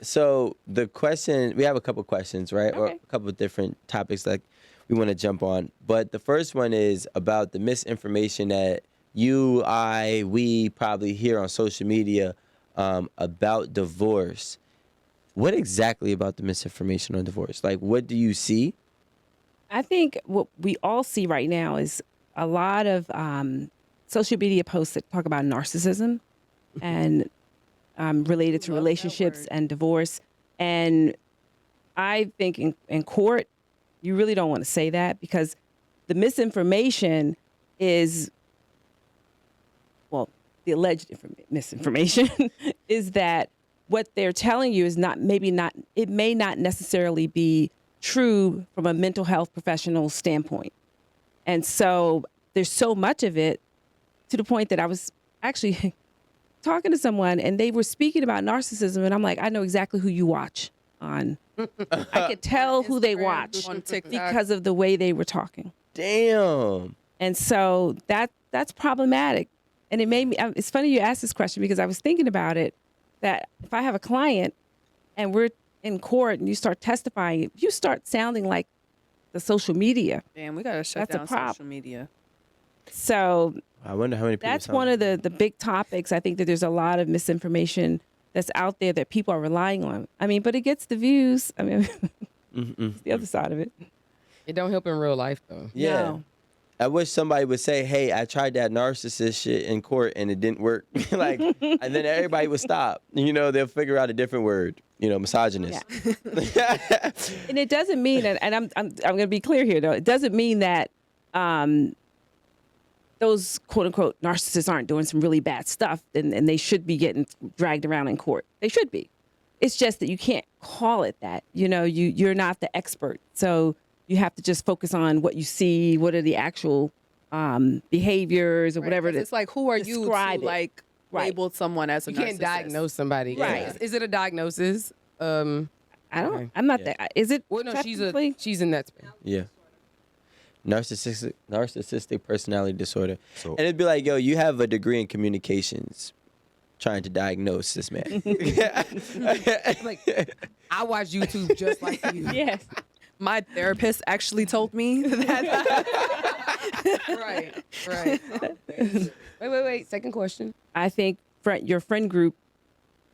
So the question, we have a couple questions, right? Or Okay. a couple of different topics that we want to jump on. But the first one is about the misinformation that we probably hear on social media about divorce. What exactly about the misinformation on divorce? Like, what do you see? I think what we all see right now is a lot of social media posts that talk about narcissism and related to Love that relationships word. and divorce. And I think in court, you really don't want to say that because the misinformation is, well, the alleged misinformation is that what they're telling you is it may not necessarily be true from a mental health professional standpoint. And so there's so much of it to the point that I was actually talking to someone and they were speaking about narcissism. And I'm like, I know exactly who you watch on. I could tell who they Instagram, watch on TikTok. because of the way they were talking. Damn. And so that's problematic. And it made me, it's funny you asked this question because I was thinking about it, that if I have a client and we're in court and you start testifying, if you start sounding like the social media. Damn, we gotta shut That's a down problem. social media. So I wonder how many people. that's one of the big topics. I think that there's a lot of misinformation that's out there that people are relying on. I mean, but it gets the views. I mean, it's the other side of it. It don't help in real life though. Yeah. No. I wish somebody would say, "Hey, I tried that narcissist shit in court and it didn't work." Like, and then everybody would stop. They'll figure out a different word. Misogynist. Yeah. And it doesn't mean, and I'm going to be clear here though, it doesn't mean that those quote unquote narcissists aren't doing some really bad stuff and they should be getting dragged around in court. They should be. It's just that you can't call it that. You're not the expert. So you have to just focus on what you see, what are the actual behaviors or Right, whatever. 'cause it's like, who are you to describe it. like Right. label someone as a You can't narcissist? diagnose somebody. Right. Is it a diagnosis? I don't. Okay. I'm not Yeah. that. Is it? Well, no, technically? she's in that space. Yeah. Narcissistic personality disorder. So And it'd be like, yo, you have a degree in communications. Trying to diagnose this man. Like, I watch YouTube just like you. Yes. My therapist actually told me that. Right. Wait. Second question. I think your friend group,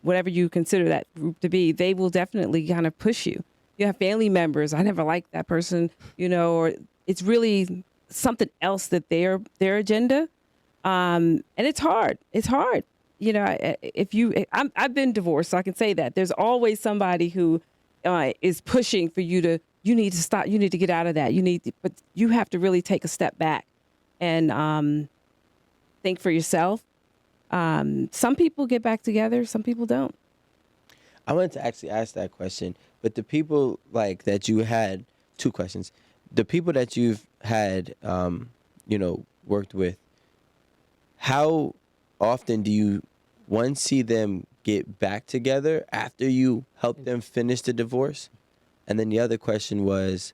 whatever you consider that group to be, they will definitely kind of push you. You have family members. I never liked that person, or it's really something else that their agenda. And it's hard. It's hard. I've been divorced, so I can say that there's always somebody who is pushing for you to. You need to stop. You need to get out of that. But you have to really take a step back and think for yourself. Some people get back together. Some people don't. I wanted to actually ask that question, but the people like that you had, two questions. The people that you've had, worked with, how often do you, one, see them get back together after you help them finish the divorce? And then the other question was,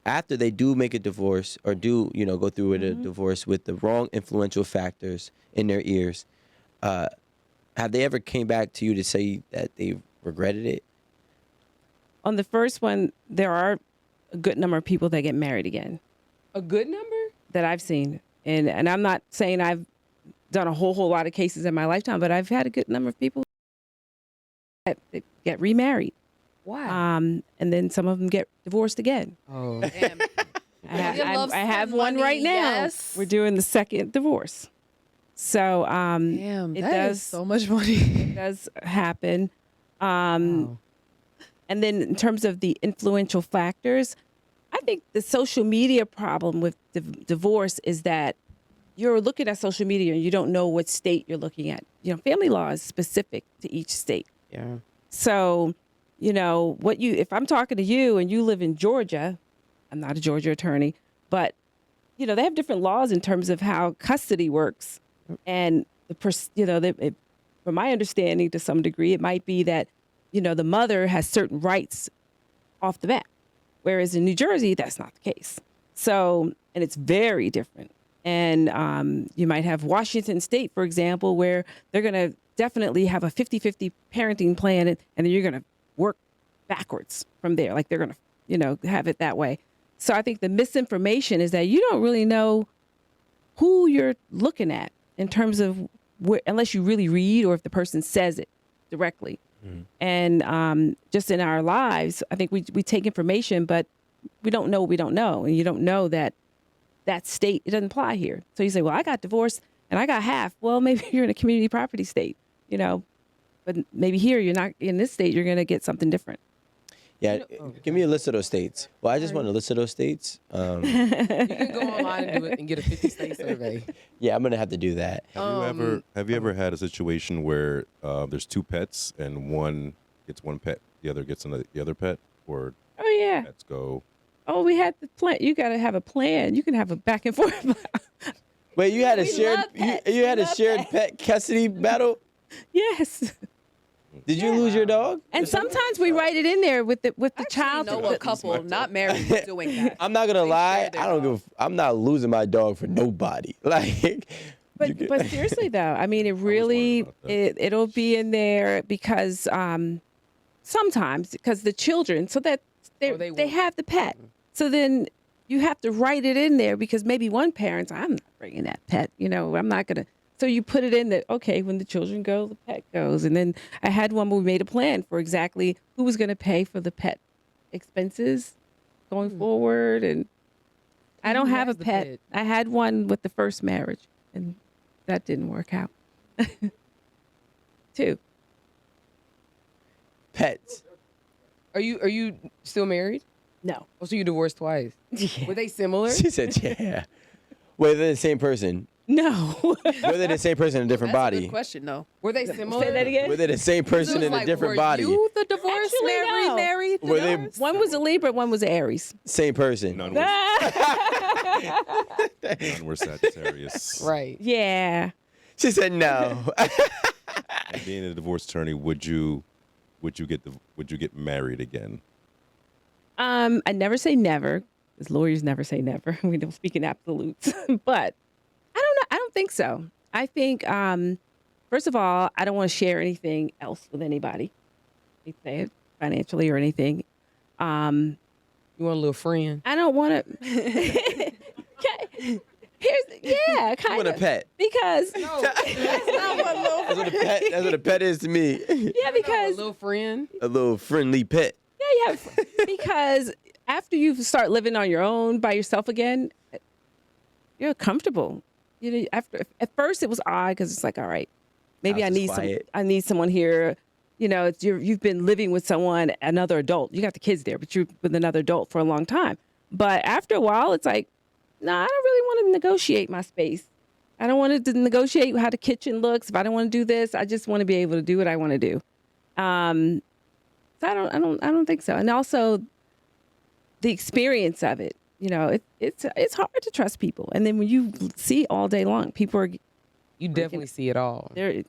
after they do make a divorce or do, go through with a divorce with the wrong influential factors in their ears, have they ever came back to you to say that they regretted it? On the first one, there are a good number of people that get married again A good number? that I've seen. And I'm not saying I've done a whole lot of cases in my lifetime, but I've had a good number of people that get remarried. Wow. And then some of them get divorced again. Oh. Damn. I have one right now. Yes. We're doing the second divorce. So Damn, it that does is so much money. it does happen. Wow. And then in terms of the influential factors, I think the social media problem with divorce is that you're looking at social media and you don't know what state you're looking at. Family law is specific to each state. Yeah. So, if I'm talking to you and you live in Georgia, I'm not a Georgia attorney, but they have different laws in terms of how custody works. And from my understanding, to some degree, it might be that, the mother has certain rights off the bat, whereas in New Jersey, that's not the case. So, and it's very different. And you might have Washington State, for example, where they're going to definitely have a 50-50 parenting plan, and then you're going to work backwards from there. Like they're going to, have it that way. So I think the misinformation is that you don't really know who you're looking at in terms of unless you really read or if the person says it directly. And just in our lives, I think we take information, but we don't know what we don't know. And you don't know that state, it doesn't apply here. So you say, well, I got divorced and I got half. Well, maybe you're in a community property state, but maybe here you're not in this state, you're going to get something different. Yeah, give me a list of those states. Well, I just want a list of those states. You can go online and do it and get a 50-state survey. Yeah, I'm gonna have to do that. Have you ever had a situation where there's two pets and one gets one pet, the other gets the other pet, or Oh, yeah. pets go? Oh, we had the plan. You got to have a plan. You can have a back and forth. Wait, you had a We shared love pets. you had We a love shared pets. pet custody battle? Yes. Did you lose your dog? And sometimes we write it in there with the child. I know a couple not married who's doing that. I'm not gonna lie. share their I don't give. I'm not losing my dog for nobody. Like, But seriously though, I mean, it really about that. it'll be in there because sometimes because the children so that they won't. have the pet. So then you have to write it in there because maybe one parent's I'm not bringing that pet. I'm not gonna. So you put it in that, okay, when the children go, the pet goes. And then I had one where we made a plan for exactly who was going to pay for the pet expenses going forward. And I don't Who have a has the pet. pet? I had one with the first marriage, and that didn't work out. Two. pets. Are you still married? No. Oh, so you divorced twice. Yeah. Were they similar? She said, "Yeah." Wait, they're the same person. No. Were they the same person in a different That's a body? good question, though. Were they similar? Say that again. Were they the same person in a like, different were body? You the divorce, Actually, married, no. married. Were they divorced? One was a Libra, one was an Aries. same person? None Ah. were Sagittarius. Right. Yeah. She said no. And being a divorce attorney, would you get married again? I never say never, because lawyers never say never. We don't speak in absolutes. But I don't know. I don't think so. I think, first of all, I don't want to share anything else with anybody. Say it financially or anything. You want a little friend? I don't want to. You Kind want a of. pet? Because That's what a pet is to me. yeah, A because little friend. A little friendly pet. yeah, because after you start living on your own by yourself again, you're comfortable. At first it was odd because it's like, all right, maybe House I is need quiet. I need someone here. You've been living with someone, another adult. You got the kids there, but you're with another adult for a long time. But after a while, it's like, nah, I don't really want to negotiate my space. I don't want to negotiate how the kitchen looks. If I don't want to do this, I just want to be able to do what I want to do. So I don't think so. And also the experience of it, it's hard to trust people. And then when you see all day long, people are, You definitely see it all. they're,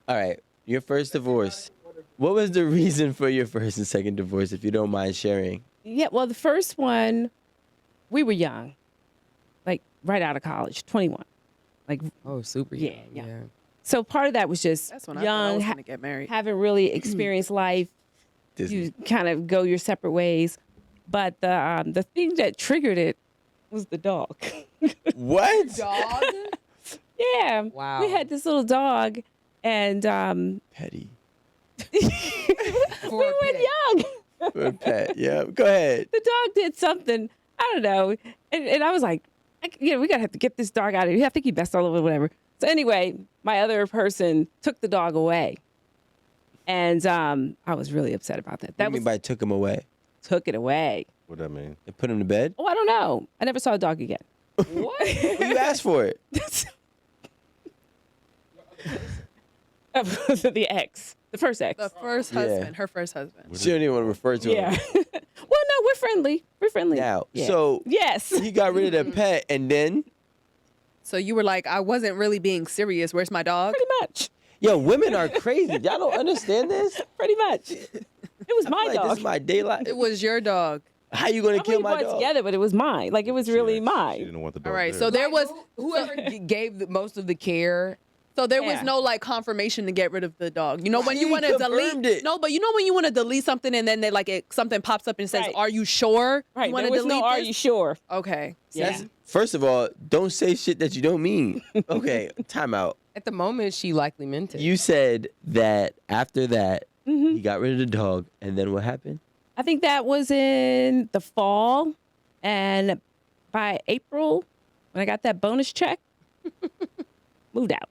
All right, your first divorce. What was the reason for your first and second divorce, if you don't mind sharing? yeah, well, the first one, we were young, like right out of college, 21. Like, Oh, super Yeah, young. yeah. Yeah. so part of that was just That's when I thought I young, was gonna get married. haven't really experienced life. Disney. You kind of go your separate ways. But the thing that triggered it was the dog. What? Dog? Yeah. Wow. We had this little dog, and Petty. For a we went pet. young. For a pet. Yeah. Go ahead. The dog did something. I don't know. And I was like, we gotta have to get this dog out of here. I think he messed all over, whatever. So anyway, my other person took the dog away. And I was really upset about that. What do That you was mean by took him away? took it away. What that mean? They put him to bed? Oh, I don't know. I never saw a dog again. What? Well, you asked for it. The ex. The first ex. The first Yeah. husband, her first husband. She don't even want to refer to Yeah. him. Well, no, we're friendly. We're friendly. Now, Yeah. so Yes. he got rid of the pet, and then, So you were like, I wasn't really being serious. Where's my dog? Pretty much. yo, women are crazy. Y'all don't understand this? Pretty much. It was my Like, dog. this is my daylight. It was your dog. How you gonna I kill mean, we my bought it dog? together, but it was mine. Like, it was really She mine. didn't want the dog. All right, there. so there was Whoever gave the most of the care. so there was Yeah. no like confirmation to get rid of the dog. You know when He you want to confirmed delete it. No, but you know when you want to delete something and then something pops up and says, Right. "Are you sure?" Right. You want There to was delete no, are this? you sure? Okay. Yeah. That's- First of all, don't say shit that you don't mean. Okay, time out. At the moment, she likely meant it. You said that after that, Mm-hmm. he got rid of the dog, and then what happened? I think that was in the fall. And by April, when I got that bonus check, moved out.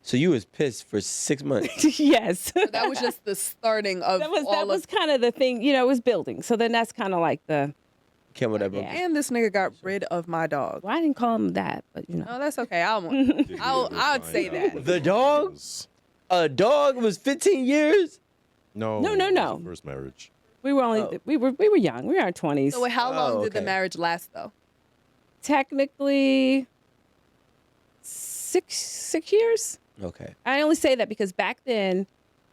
So you was pissed for 6 months. Yes. So that was just the starting of that was all of. kind of the thing, it was building. So then that's kind of like the, Came with that Yeah. And this nigga got rid of my dog. well, I didn't call him that, but No, that's okay. Did you I'll ever say find out that. what The it dog? was? A dog was 15 years. No. No, no, it was no. the First marriage. we were only, we were young. We were in our 20s. So how long Oh, did the okay. marriage last though? Technically, six years. Okay. I only say that because back then,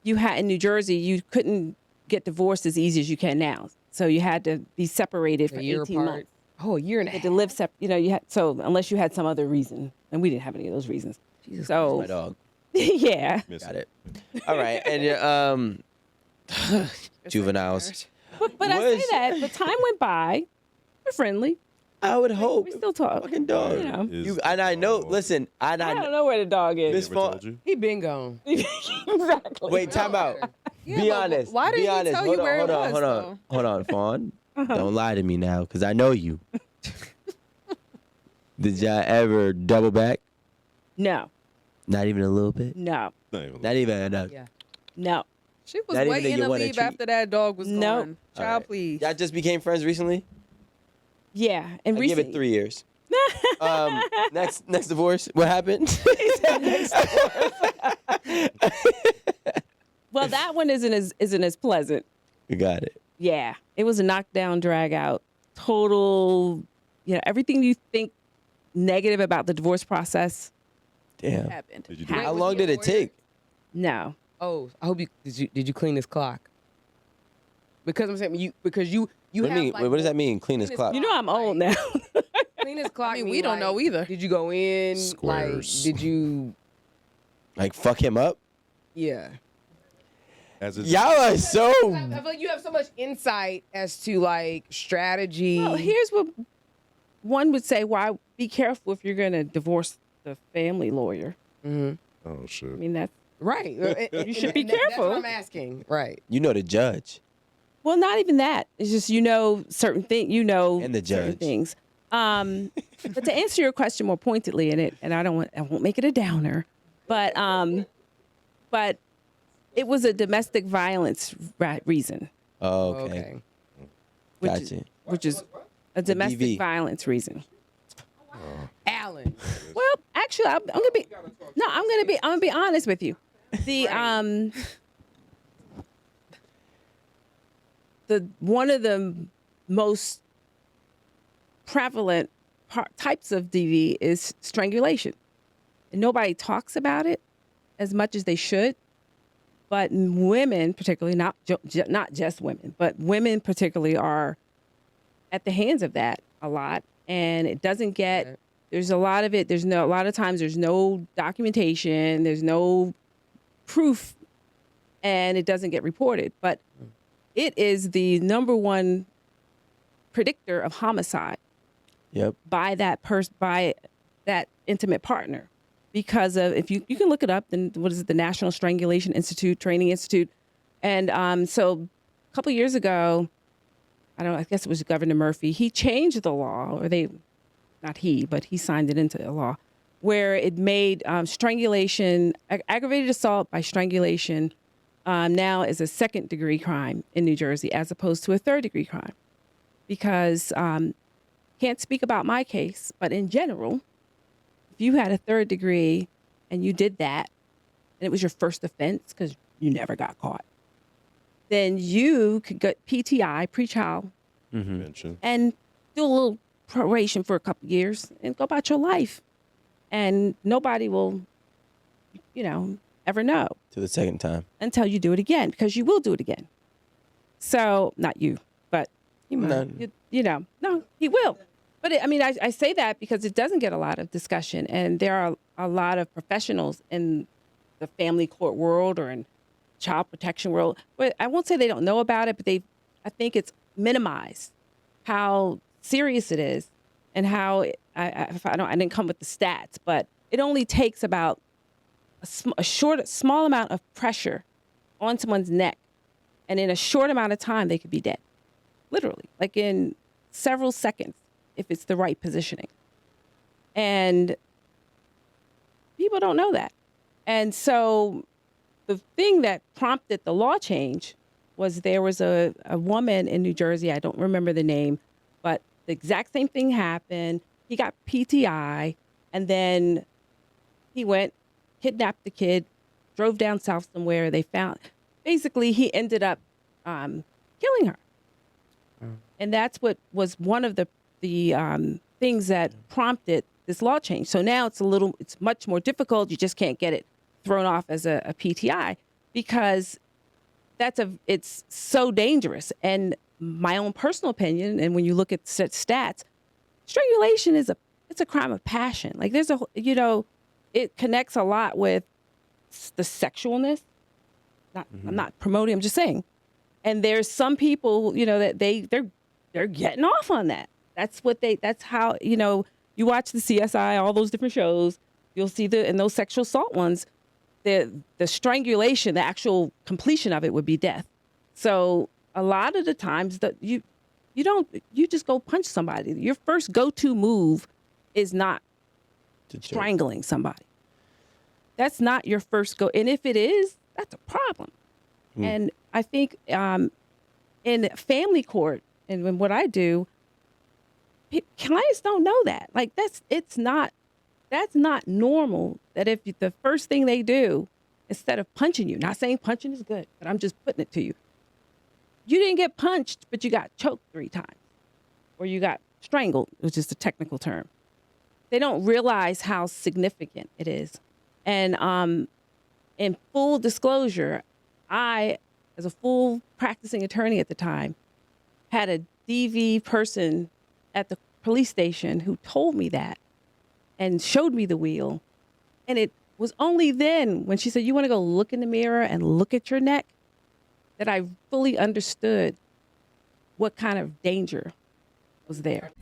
in New Jersey, you couldn't get divorced as easy as you can now. So you had to be separated for a year 18 apart. months. Oh, a year and a You had half. to live you had, so unless you had some other reason, and we didn't have any of those reasons. Jesus So My dog. yeah, Miss Got it. All right, and juveniles. but I say Was- that. But time went by. We're friendly. I would hope. We still talk. Fucking dog. You know. Is You, the and I know. dog- Listen, and I I. don't know where the dog He is. Miss never Fawn- told you? He been gone. Exactly. Wait, time out. Yeah, Be but honest. Why Be didn't he honest. tell Hold you on, where hold it on, was? hold on, though? hold on, Fawn. Don't lie to me now, because I know you. Did y'all ever double back? No, Not even a little bit. no, Not even. Not even enough. Yeah. no. She was Not even waiting that you to wanna leave treat- after that dog was Nope. gone. All Child, right. please. Y'all just became friends recently? Yeah, and I give it 3 years. Next divorce. What happened? Well, that one isn't as pleasant. You got it. Yeah, it was a knockdown, drag out, total. Everything you think negative about the divorce process. Damn. happened. Did you do How it? How was long he did a it lawyer? take? No, Oh, I hope did you clean his clock? Because I'm saying you What, have mean, like, what does that mean? Clean his his clock. you know I'm old now. clean his clock. I mean, mean, we don't know either. Did you go in? Squares. Like, did you? Like fuck him up? Yeah. As it's, Y'all are so. I feel like you have so much insight as to like strategy. Well, here's what one would say: why be careful if you're going to divorce the family lawyer? Mhm. Oh shit. I mean, that's Right. You should be That's careful. what I'm asking. Right. You know the judge. well, not even that. It's just certain things. And the certain judge. things. But to answer your question more pointedly, and I won't make it a downer, but it was a domestic violence reason, Oh, okay. which Gotcha. is, which is a domestic DV. violence reason. Alan. Well, actually, I'm gonna be honest with you. The one of the most prevalent types of DV is strangulation. And nobody talks about it as much as they should. But women, particularly, not just women, but women particularly are at the hands of that a lot. And it doesn't get, there's a lot of it, a lot of times there's no documentation, there's no proof, and it doesn't get reported. But it is the number one predictor of homicide. Yep. By that intimate partner, because of, if you can look it up, then what is it, the National Strangulation Institute, Training Institute, and so a couple years ago, I guess it was Governor Murphy, he changed the law, not he, but he signed it into a law, where it made strangulation, aggravated assault by strangulation, now is a second-degree crime in New Jersey as opposed to a third-degree crime, because can't speak about my case, but in general, if you had a third degree and you did that, and it was your first offense because you never got caught, then you could get PTI, pretrial, Mention. and do a little probation for a couple years and go about your life. And nobody will, ever know. To the second time. Until you do it again, because you will do it again. So, not you, but, no, he will. But I say that because it doesn't get a lot of discussion, and there are a lot of professionals in the family court world or in child protection world. But I won't say they don't know about it, but I think it's minimized how serious it is, and how I didn't come with the stats, but it only takes about a small amount of pressure on someone's neck, and in a short amount of time they could be dead, literally, like in several seconds, if it's the right positioning. And people don't know that. And so the thing that prompted the law change was there was a woman in New Jersey, I don't remember the name, but the exact same thing happened. He got PTI, and then he went, kidnapped the kid, drove down south somewhere. Basically, he ended up killing her. And that's what was one of the things that prompted this law change. So now it's much more difficult. You just can't get it thrown off as a PTI, because it's so dangerous. And my own personal opinion, and when you look at stats, strangulation it's a crime of passion. Like it connects a lot with the sexualness. I'm not promoting, I'm just saying. And there's some people, that they're getting off on that. That's how, you watch the CSI, all those different shows, you'll see in those sexual assault ones, the strangulation, the actual completion of it would be death. So a lot of the times that you just go punch somebody. Your first go-to move is not strangling somebody. That's not your first go. And if it is, that's a problem. And I think in family court, and when what I do, clients don't know that. Like that's not normal. That if the first thing they do, instead of punching you, not saying punching is good, but I'm just putting it to you. You didn't get punched, but you got choked 3 times, or you got strangled, which is the technical term. They don't realize how significant it is. And in full disclosure, I, as a full practicing attorney at the time, had a DV person at the police station who told me that and showed me the wheel. And it was only then, when she said, "You want to go look in the mirror and look at your neck," that I fully understood what kind of danger was there.